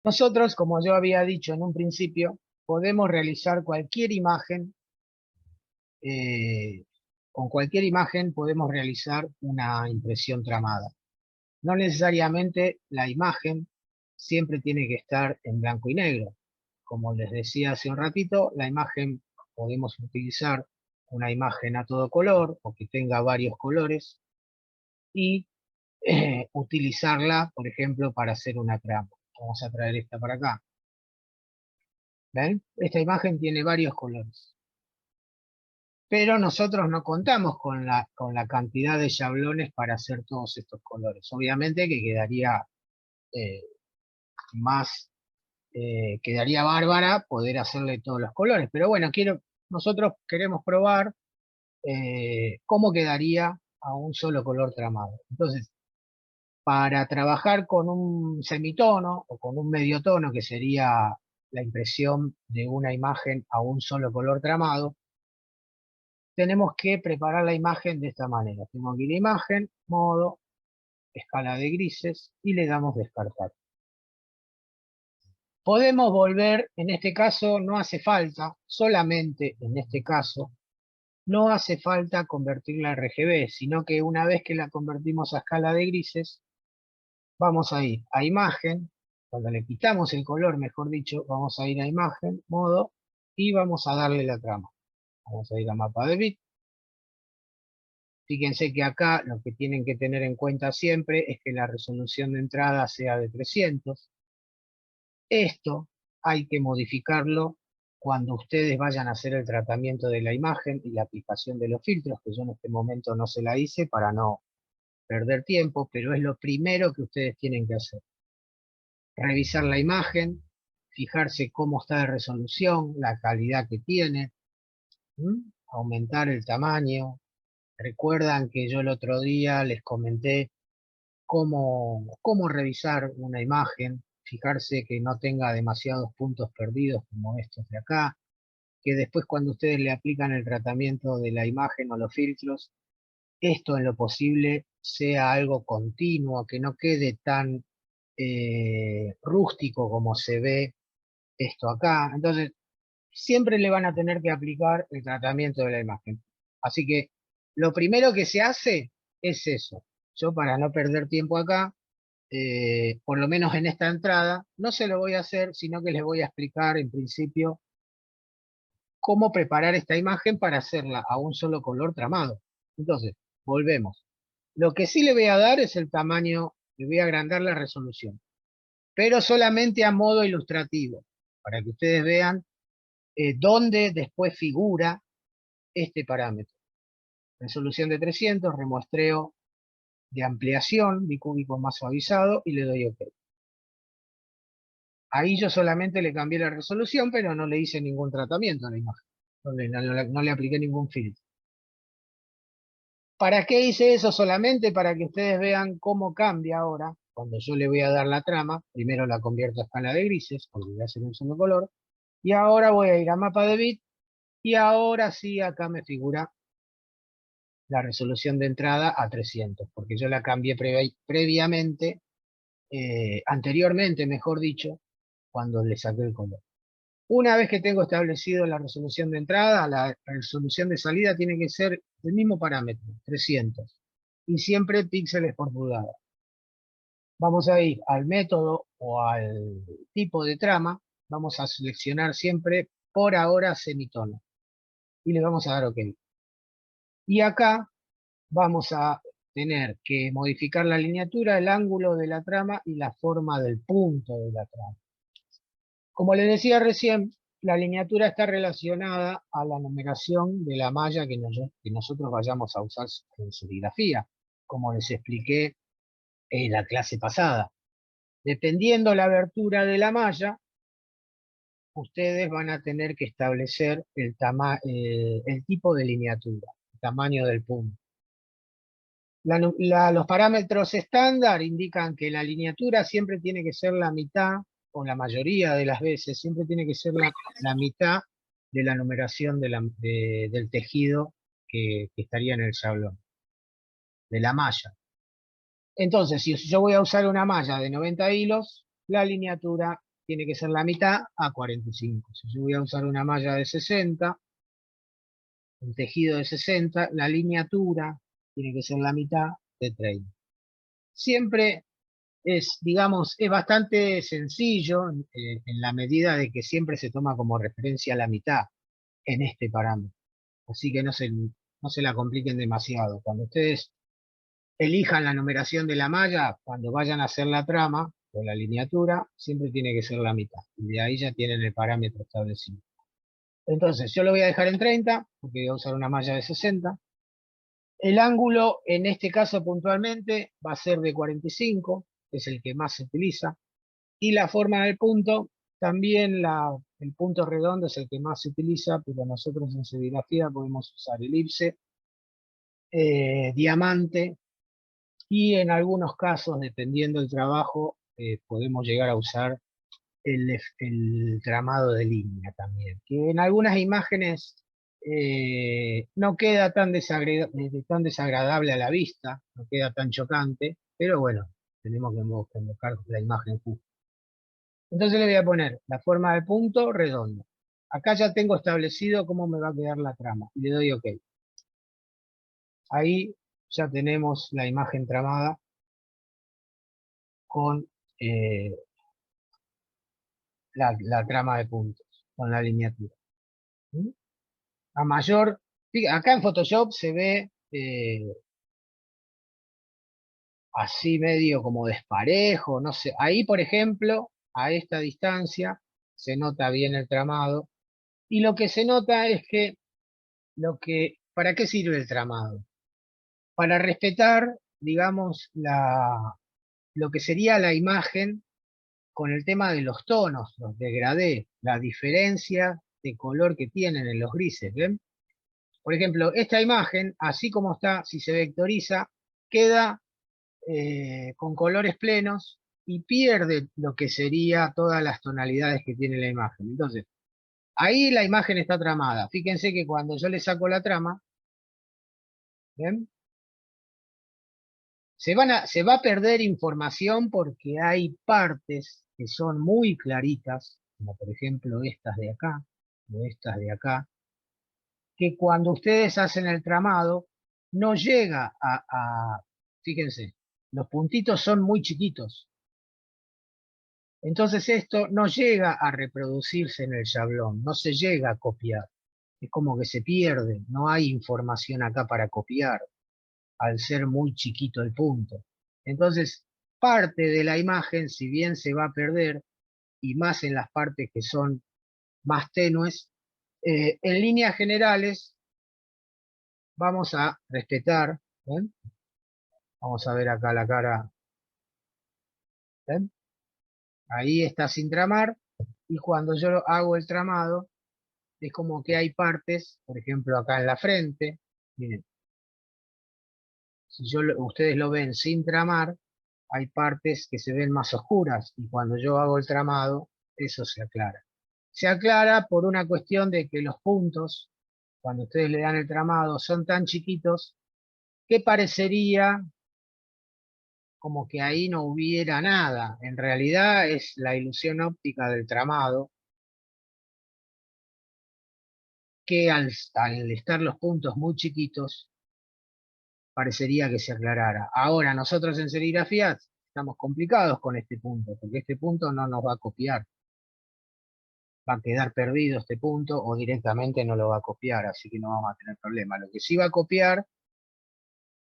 Nosotros, como yo había dicho en un principio, podemos realizar cualquier imagen, eh, con cualquier imagen podemos realizar una impresión tramada. No necesariamente la imagen siempre tiene que estar en blanco y negro. Como les decía hace un ratito, la imagen podemos utilizar una imagen a todo color o que tenga varios colores y utilizarla, por ejemplo, para hacer una trama. Vamos a traer esta para acá. ¿Ven? Esta imagen tiene varios colores. Pero nosotros no contamos con la cantidad de schablones para hacer todos estos colores. Obviamente que quedaría eh, más, quedaría bárbara poder hacerle todos los colores. Pero bueno, nosotros queremos probar cómo quedaría a un solo color tramado. Entonces, para trabajar con un semitono o con un medio tono, que sería la impresión de una imagen a un solo color tramado, tenemos que preparar la imagen de esta manera. Tengo aquí la imagen, modo, escala de grises y le damos descartar. Podemos volver, en este caso no hace falta, solamente en este caso, no hace falta convertirla a RGB, sino que una vez que la convertimos a escala de grises, vamos a ir a imagen, cuando le quitamos el color, mejor dicho, vamos a ir a imagen, modo, y vamos a darle la trama. Vamos a ir a mapa de bit. Fíjense que acá lo que tienen que tener en cuenta siempre es que la resolución de entrada sea de 300. Esto hay que modificarlo cuando ustedes vayan a hacer el tratamiento de la imagen y la aplicación de los filtros, que yo en este momento no se la hice para no perder tiempo, pero es lo primero que ustedes tienen que hacer. Revisar la imagen, fijarse cómo está de resolución, la calidad que tiene, aumentar el tamaño. Recuerdan que yo el otro día les comenté cómo revisar una imagen, fijarse que no tenga demasiados puntos perdidos como estos de acá, que después cuando ustedes le aplican el tratamiento de la imagen o los filtros, esto en lo posible sea algo continuo, que no quede tan rústico como se ve esto acá. Entonces, siempre le van a tener que aplicar el tratamiento de la imagen. Así que lo primero que se hace es eso. Yo, para no perder tiempo acá, por lo menos en esta entrada, no se lo voy a hacer, sino que les voy a explicar en principio cómo preparar esta imagen para hacerla a un solo color tramado. Entonces, volvemos. Lo que sí le voy a dar es el tamaño, le voy a agrandar la resolución, pero solamente a modo ilustrativo, para que ustedes vean dónde después figura este parámetro. Resolución de 300, remuestreo de ampliación, bicúbico más suavizado, y le doy OK. Ahí yo solamente le cambié la resolución, pero no le hice ningún tratamiento a la imagen. No le apliqué ningún filtro. ¿Para qué hice eso? Solamente para que ustedes vean cómo cambia ahora. Cuando yo le voy a dar la trama, primero la convierto a escala de grises, porque voy a hacer un solo color. Y ahora voy a ir a mapa de bit, y ahora sí acá me figura la resolución de entrada a 300, porque yo la cambié previamente, anteriormente, mejor dicho, cuando le saqué el color. Una vez que tengo establecido la resolución de entrada, la resolución de salida tiene que ser el mismo parámetro, 300. Y siempre píxeles por pulgada. Vamos a ir al método o al tipo de trama. Vamos a seleccionar siempre por ahora semitono. Y le vamos a dar OK. Y acá vamos a tener que modificar la lineatura, el ángulo de la trama y la forma del punto de la trama. Como les decía recién, la lineatura está relacionada a la numeración de la malla que nosotros vayamos a usar en serigrafía, como les expliqué en la clase pasada. Dependiendo la abertura de la malla, ustedes van a tener que establecer el tipo de lineatura, el tamaño del punto. Los parámetros estándar indican que la lineatura siempre tiene que ser la mitad, o la mayoría de las veces, siempre tiene que ser la mitad de la numeración del tejido que estaría en el sablón, de la malla. Entonces, si yo voy a usar una malla de 90 hilos, la lineatura tiene que ser la mitad a 45. Si yo voy a usar una malla de 60, un tejido de 60, la lineatura tiene que ser la mitad de 30. Siempre es, digamos, es bastante sencillo en la medida de que siempre se toma como referencia la mitad en este parámetro. Así que no se la compliquen demasiado. Cuando ustedes elijan la numeración de la malla, cuando vayan a hacer la trama o la lineatura, siempre tiene que ser la mitad. Y de ahí ya tienen el parámetro establecido. Entonces, yo lo voy a dejar en 30, porque voy a usar una malla de 60. El ángulo, en este caso puntualmente, va a ser de 45, que es el que más se utiliza. Y la forma del punto, también el punto redondo es el que más se utiliza, pero nosotros en serigrafía podemos usar elipse, diamante, y en algunos casos, dependiendo del trabajo, podemos llegar a usar el tramado de línea también, que en algunas imágenes no queda tan desagradable a la vista, no queda tan chocante, pero bueno, tenemos que buscar la imagen justa. Entonces le voy a poner la forma de punto redonda. Acá ya tengo establecido cómo me va a quedar la trama y le doy OK. Ahí ya tenemos la imagen tramada con la trama de puntos, con la lineatura. ¿Mm? A mayor, acá en Photoshop se ve así medio como desparejo, no sé. Ahí, por ejemplo, a esta distancia se nota bien el tramado. Y lo que se nota es que ¿para qué sirve el tramado? Para respetar, digamos, lo que sería la imagen con el tema de los tonos, los degradés, la diferencia de color que tienen en los grises, ¿ven? Por ejemplo, esta imagen, así como está, si se vectoriza, queda con colores plenos y pierde lo que sería todas las tonalidades que tiene la imagen. Entonces, ahí la imagen está tramada. Fíjense que cuando yo le saco la trama, ¿ven? Se va a perder información porque hay partes que son muy claritas, como por ejemplo estas de acá, o estas de acá, que cuando ustedes hacen el tramado, no llega fíjense, los puntitos son muy chiquitos. Entonces esto no llega a reproducirse en el shablón, no se llega a copiar. Es como que se pierde, no hay información acá para copiar, al ser muy chiquito el punto. Entonces, parte de la imagen, si bien se va a perder, y más en las partes que son más tenues, en líneas generales vamos a respetar, ¿ven? Vamos a ver acá la cara, ¿ven? Ahí está sin tramar, y cuando yo hago el tramado, es como que hay partes, por ejemplo acá en la frente, miren, si ustedes lo ven sin tramar, hay partes que se ven más oscuras, y cuando yo hago el tramado, eso se aclara. Se aclara por una cuestión de que los puntos, cuando ustedes le dan el tramado, son tan chiquitos que parecería como que ahí no hubiera nada. En realidad es la ilusión óptica del tramado, que al estar los puntos muy chiquitos, parecería que se aclarara. Ahora, nosotros en serigrafía estamos complicados con este punto, porque este punto no nos va a copiar. Va a quedar perdido este punto o directamente no lo va a copiar, así que no vamos a tener problema. Lo que sí va a copiar,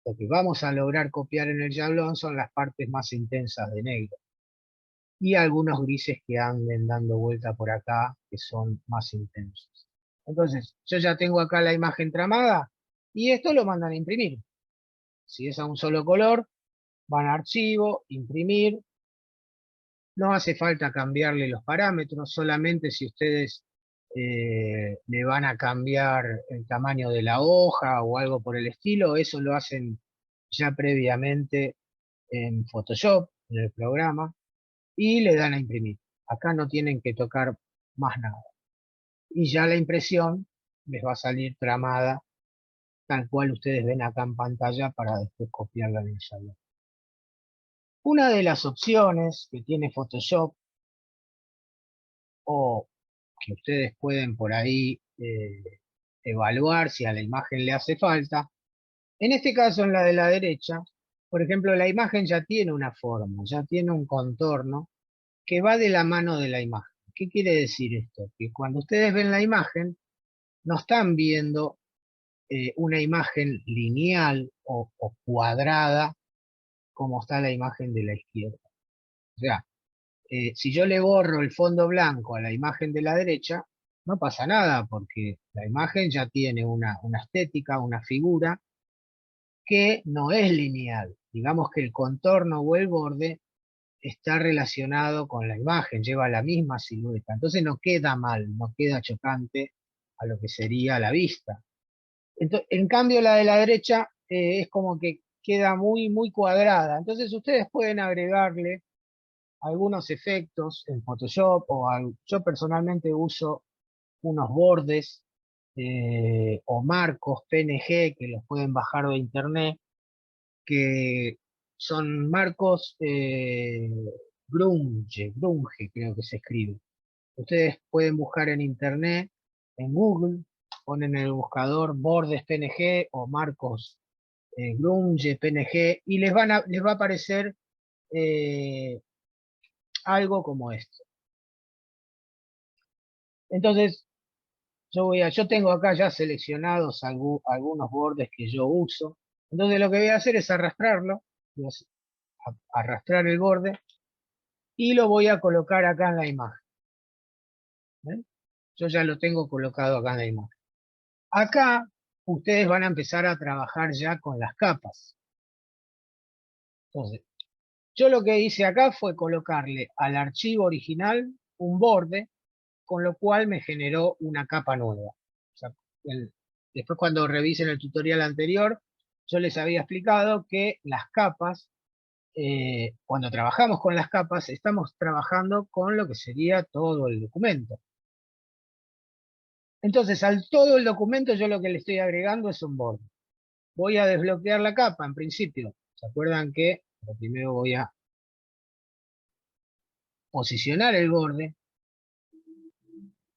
lo que vamos a lograr copiar en el shablón son las partes más intensas de negro y algunos grises que anden dando vuelta por acá, que son más intensos. Entonces, yo ya tengo acá la imagen tramada y esto lo mandan a imprimir. Si es a un solo color, van a archivo, imprimir. No hace falta cambiarle los parámetros, solamente si ustedes le van a cambiar el tamaño de la hoja o algo por el estilo, eso lo hacen ya previamente en Photoshop, en el programa, y le dan a imprimir. Acá no tienen que tocar más nada. Y ya la impresión les va a salir tramada, tal cual ustedes ven acá en pantalla para después copiarla en el shablón. Una de las opciones que tiene Photoshop o que ustedes pueden por ahí evaluar si a la imagen le hace falta. En este caso, en la de la derecha, por ejemplo, la imagen ya tiene una forma, ya tiene un contorno que va de la mano de la imagen. ¿Qué quiere decir esto? Que cuando ustedes ven la imagen, no están viendo una imagen lineal o cuadrada como está la imagen de la izquierda. O sea, si yo le borro el fondo blanco a la imagen de la derecha, no pasa nada, porque la imagen ya tiene una estética, una figura que no es lineal. Digamos que el contorno o el borde está relacionado con la imagen, lleva la misma silueta. Entonces no queda mal, no queda chocante a lo que sería la vista. Entonces, en cambio, la de la derecha es como que queda muy cuadrada. Entonces ustedes pueden agregarle algunos efectos en Photoshop yo personalmente uso unos bordes o marcos PNG que los pueden bajar de internet, que son marcos grunge creo que se escribe. Ustedes pueden buscar en internet, en Google, ponen en el buscador bordes PNG o marcos grunge PNG y les va a aparecer eh, algo como esto. Entonces, yo tengo acá ya seleccionados algunos bordes que yo uso. Entonces lo que voy a hacer es arrastrarlo, voy a arrastrar el borde y lo voy a colocar acá en la imagen. ¿Ven? Yo ya lo tengo colocado acá en la imagen. Acá ustedes van a empezar a trabajar ya con las capas. Entonces, yo lo que hice acá fue colocarle al archivo original un borde, con lo cual me generó una capa nueva. O sea, después cuando revisen el tutorial anterior, yo les había explicado que las capas, cuando trabajamos con las capas, estamos trabajando con lo que sería todo el documento. Entonces, al todo el documento yo lo que le estoy agregando es un borde. Voy a desbloquear la capa en principio. ¿Se acuerdan que primero voy a posicionar el borde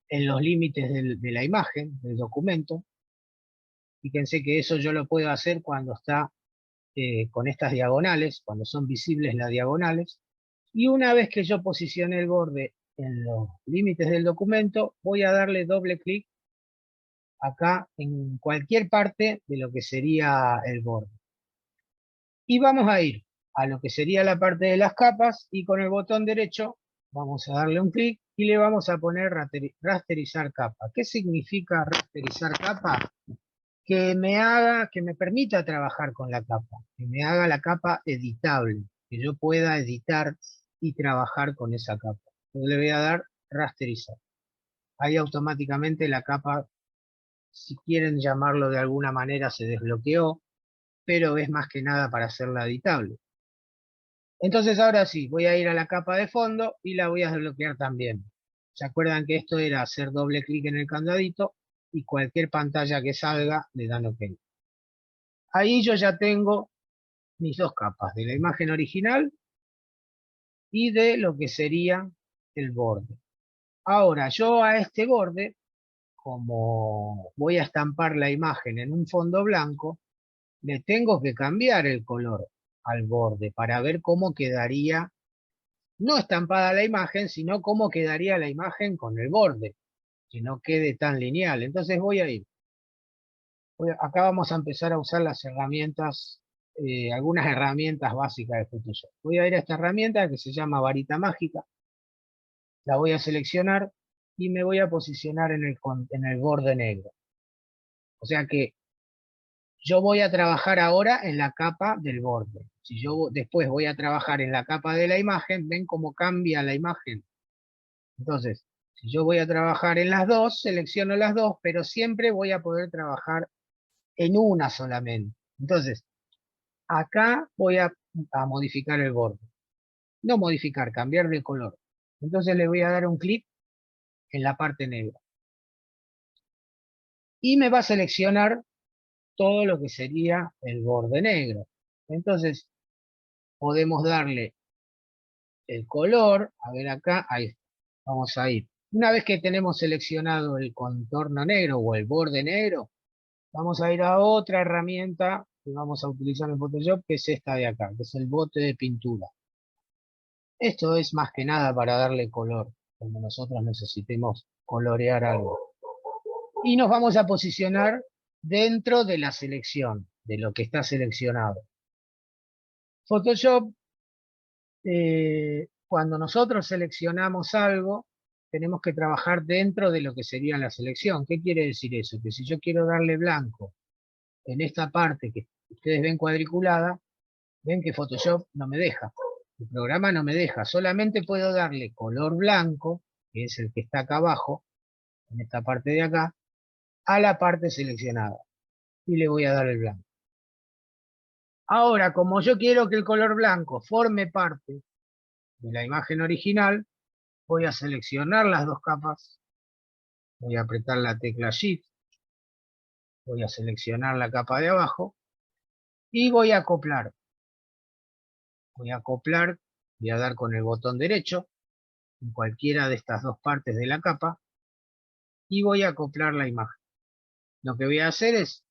en los límites de la imagen, del documento? Fíjense que eso yo lo puedo hacer cuando está con estas diagonales, cuando son visibles las diagonales. Y una vez que yo posicione el borde en los límites del documento, voy a darle doble clic acá en cualquier parte de lo que sería el borde. Y vamos a ir a lo que sería la parte de las capas y con el botón derecho vamos a darle un clic y le vamos a poner rasterizar capa. ¿Qué significa rasterizar capa? Que me permita trabajar con la capa, que me haga la capa editable, que yo pueda editar y trabajar con esa capa. Yo le voy a dar rasterizar. Ahí automáticamente la capa, si quieren llamarlo de alguna manera, se desbloqueó, pero es más que nada para hacerla editable. Entonces ahora sí, voy a ir a la capa de fondo y la voy a desbloquear también. ¿Se acuerdan que esto era hacer doble clic en el candadito y cualquier pantalla que salga le dan OK? Ahí yo ya tengo mis dos capas, de la imagen original y de lo que sería el borde. Ahora, yo a este borde, como voy a estampar la imagen en un fondo blanco, le tengo que cambiar el color al borde para ver cómo quedaría, no estampada la imagen, sino cómo quedaría la imagen con el borde, que no quede tan lineal. Entonces voy a ir. Acá vamos a empezar a usar las herramientas, algunas herramientas básicas de Photoshop. Voy a ir a esta herramienta que se llama varita mágica. La voy a seleccionar y me voy a posicionar en el borde negro. O sea que yo voy a trabajar ahora en la capa del borde. Si yo después voy a trabajar en la capa de la imagen, ven cómo cambia la imagen. Entonces, si yo voy a trabajar en las dos, selecciono las dos, pero siempre voy a poder trabajar en una solamente. Entonces, acá voy a modificar el borde. No modificar, cambiar de color. Entonces le voy a dar un clic en la parte negra. Y me va a seleccionar todo lo que sería el borde negro. Entonces, podemos darle el color. A ver acá, ahí está. Vamos a ir Una vez que tenemos seleccionado el contorno negro o el borde negro, vamos a ir a otra herramienta que vamos a utilizar en Photoshop, que es esta de acá, que es el bote de pintura. Esto es más que nada para darle color, cuando nosotros necesitemos colorear algo. Y nos vamos a posicionar dentro de la selección, de lo que está seleccionado. Photoshop, cuando nosotros seleccionamos algo, tenemos que trabajar dentro de lo que sería la selección. ¿Qué quiere decir eso? Que si yo quiero darle blanco en esta parte que ustedes ven cuadriculada, ven que Photoshop no me deja. El programa no me deja. Solamente puedo darle color blanco, que es el que está acá abajo, en esta parte de acá, a la parte seleccionada. Y le voy a dar el blanco. Ahora, como yo quiero que el color blanco forme parte de la imagen original, voy a seleccionar las dos capas, voy a apretar la tecla Shift, voy a seleccionar la capa de abajo y voy a acoplar. Voy a acoplar, voy a dar con el botón derecho en cualquiera de estas dos partes de la capa y voy a acoplar la imagen. Lo que voy a hacer es,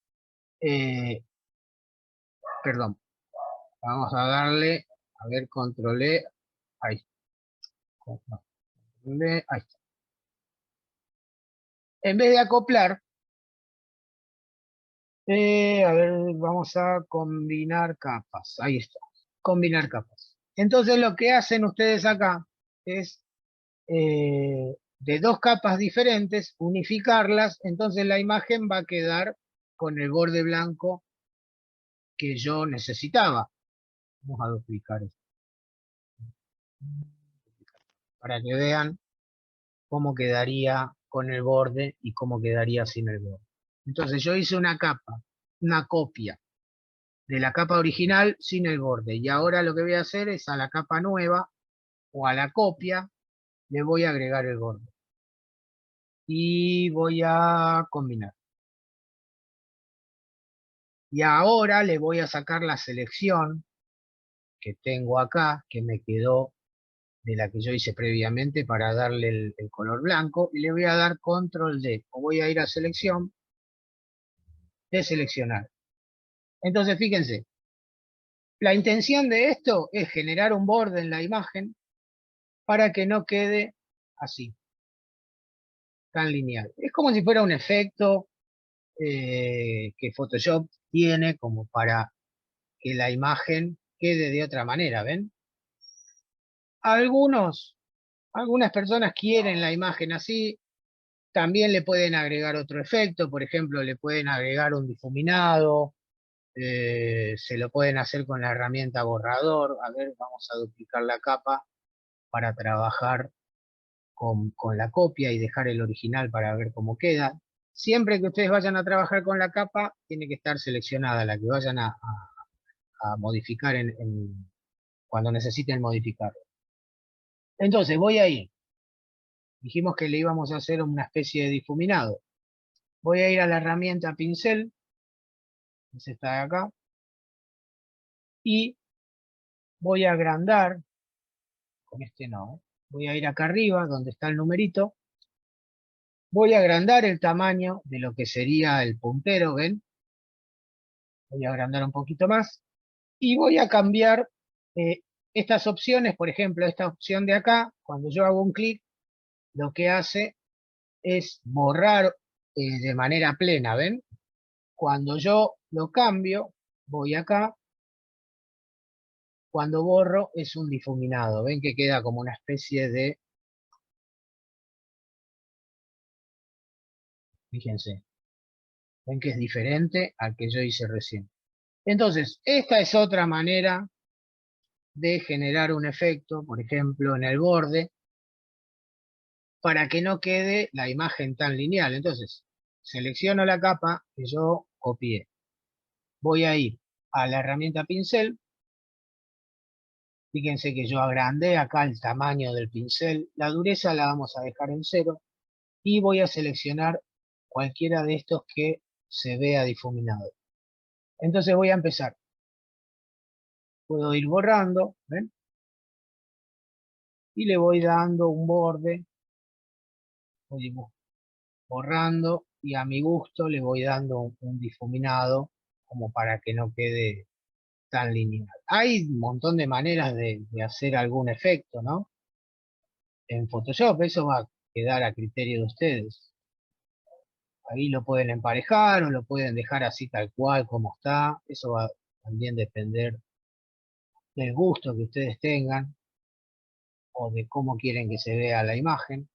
perdón, vamos a darle, a ver, control E, ahí, control E, ahí está. En vez de acoplar, a ver, vamos a combinar capas, ahí está, combinar capas. Entonces lo que hacen ustedes acá es de dos capas diferentes, unificarlas, entonces la imagen va a quedar con el borde blanco que yo necesitaba. Vamos a duplicar esto para que vean cómo quedaría con el borde y cómo quedaría sin el borde. Entonces yo hice una capa, una copia de la capa original sin el borde, y ahora lo que voy a hacer es a la capa nueva o a la copia le voy a agregar el borde y voy a combinar. Y ahora le voy a sacar la selección que tengo acá, que me quedó de la que yo hice previamente para darle el color blanco, y le voy a dar control D, o voy a ir a selección, deseleccionar. Entonces fíjense, la intención de esto es generar un borde en la imagen para que no quede así, tan lineal. Es como si fuera un efecto que Photoshop tiene como para que la imagen quede de otra manera, ¿ven? Algunas personas quieren la imagen así, también le pueden agregar otro efecto, por ejemplo, le pueden agregar un difuminado, se lo pueden hacer con la herramienta borrador. A ver, vamos a duplicar la capa para trabajar con la copia y dejar el original para ver cómo queda. Siempre que ustedes vayan a trabajar con la capa, tiene que estar seleccionada la que vayan a modificar cuando necesiten modificarlo. Entonces voy a ir. Dijimos que le íbamos a hacer una especie de difuminado. Voy a ir a la herramienta pincel, que es esta de acá, y voy a agrandar, con este no, voy a ir acá arriba donde está el numerito, voy a agrandar el tamaño de lo que sería el puntero, ¿ven? Voy a agrandar un poquito más y voy a cambiar estas opciones, por ejemplo, esta opción de acá, cuando yo hago un clic, lo que hace es borrar de manera plena, ¿ven? Cuando yo lo cambio, voy acá, cuando borro es un difuminado, ven que queda como una especie de, fíjense, ven que es diferente al que yo hice recién. Entonces, esta es otra manera de generar un efecto, por ejemplo, en el borde, para que no quede la imagen tan lineal. Entonces, selecciono la capa que yo copié. Voy a ir a la herramienta pincel. Fíjense que yo agrandé acá el tamaño del pincel. La dureza la vamos a dejar en 0. Y voy a seleccionar cualquiera de estos que se vea difuminado. Entonces voy a empezar. Puedo ir borrando, ¿ven? Y le voy dando un borde voy borrando y a mi gusto le voy dando un difuminado como para que no quede tan lineal. Hay un montón de maneras de hacer algún efecto, ¿no? En Photoshop eso va a quedar a criterio de ustedes. Ahí lo pueden emparejar o lo pueden dejar así tal cual como está. Eso va a también depender del gusto que ustedes tengan o de cómo quieren que se vea la imagen.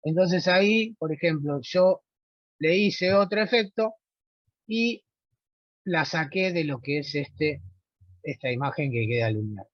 Entonces ahí, por ejemplo, yo le hice otro efecto y la saqué de lo que es esta imagen que queda lineal.